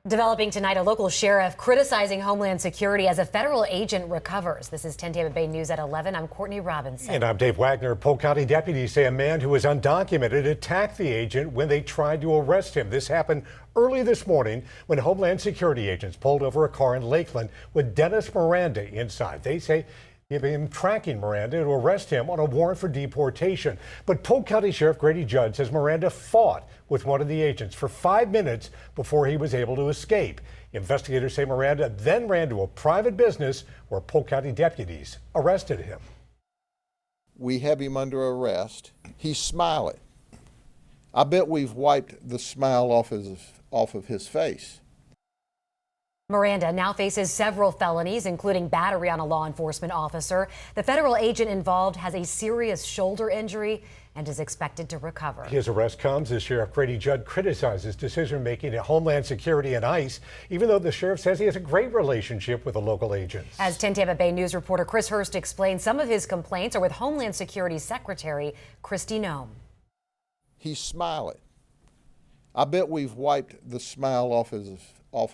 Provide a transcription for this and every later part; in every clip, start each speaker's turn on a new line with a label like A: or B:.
A: Developing tonight, a local sheriff criticizing Homeland Security as a federal agent recovers. This is 10 Tampa Bay News at 11. I'm Courtney Robinson.
B: And I'm Dave Wagner. Polk County deputies say a man who was undocumented attacked the agent when they tried to arrest him. This happened early this morning when Homeland Security agents pulled over a car in Lakeland with Dennis Miranda inside. They say they've been tracking Miranda to arrest him on a warrant for deportation. But Polk County Sheriff Judd says Miranda fought with one of the agents for 5 minutes before he was able to escape. Investigators say Miranda then ran to a private business where Polk County deputies arrested him.
C: We have him under arrest. He's smiling. I bet we've wiped the smile off of his face.
A: Miranda now faces several felonies, including battery on a law enforcement officer. The federal agent involved has a serious shoulder injury and is expected to recover.
B: His arrest comes as Sheriff Judd criticizes decision-making at Homeland Security and ICE, even though the sheriff says he has a great relationship with the local agents.
A: As 10 Tampa Bay News reporter Chris Hurst explains, some of his complaints are with Homeland Security Secretary Kristi Noem.
C: He's smiling. I bet we've wiped the smile off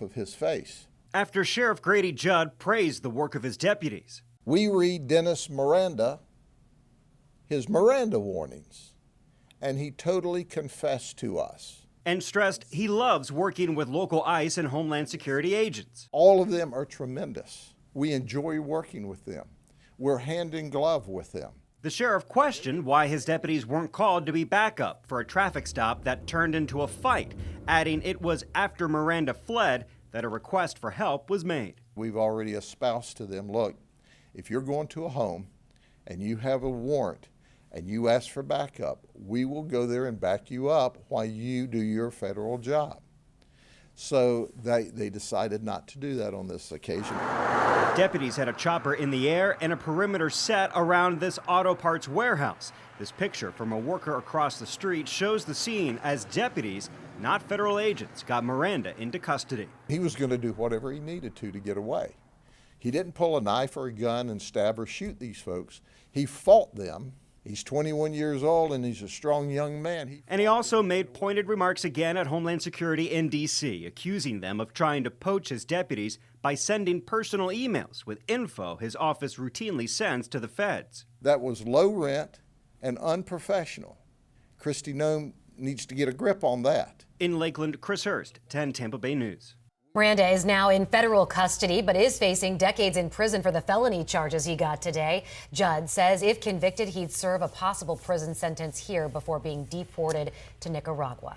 C: of his face.
D: After Sheriff Grady Judd praised the work of his deputies.
C: We read Dennis Miranda, his Miranda warnings, and he totally confessed to us.
D: And stressed he loves working with local ICE and Homeland Security agents.
C: All of them are tremendous. We enjoy working with them. We're hand in glove with them.
D: The sheriff questioned why his deputies weren't called to be backup for a traffic stop that turned into a fight, adding it was after Miranda fled that a request for help was made.
C: We've already espoused to them, look, if you're going to a home and you have a warrant and you ask for backup, we will go there and back you up while you do your federal job. So they decided not to do that on this occasion.
D: Deputies had a chopper in the air and a perimeter set around this auto parts warehouse. This picture from a worker across the street shows the scene as deputies, not federal agents, got Miranda into custody.
C: He was going to do whatever he needed to get away. He didn't pull a knife or a gun and stab or shoot these folks. He fought them. He's 21 years old and he's a strong young man.
D: And he also made pointed remarks again at Homeland Security in D.C., accusing them of trying to poach his deputies by sending personal emails with info his office routinely sends to the feds.
C: That was low rent and unprofessional. Kristi Noem needs to get a grip on that.
D: In Lakeland, Chris Hurst, 10 Tampa Bay News.
A: Miranda is now in federal custody, but is facing decades in prison for the felony charges he got today. Judd says if convicted, he'd serve a possible prison sentence here before being deported to Nicaragua.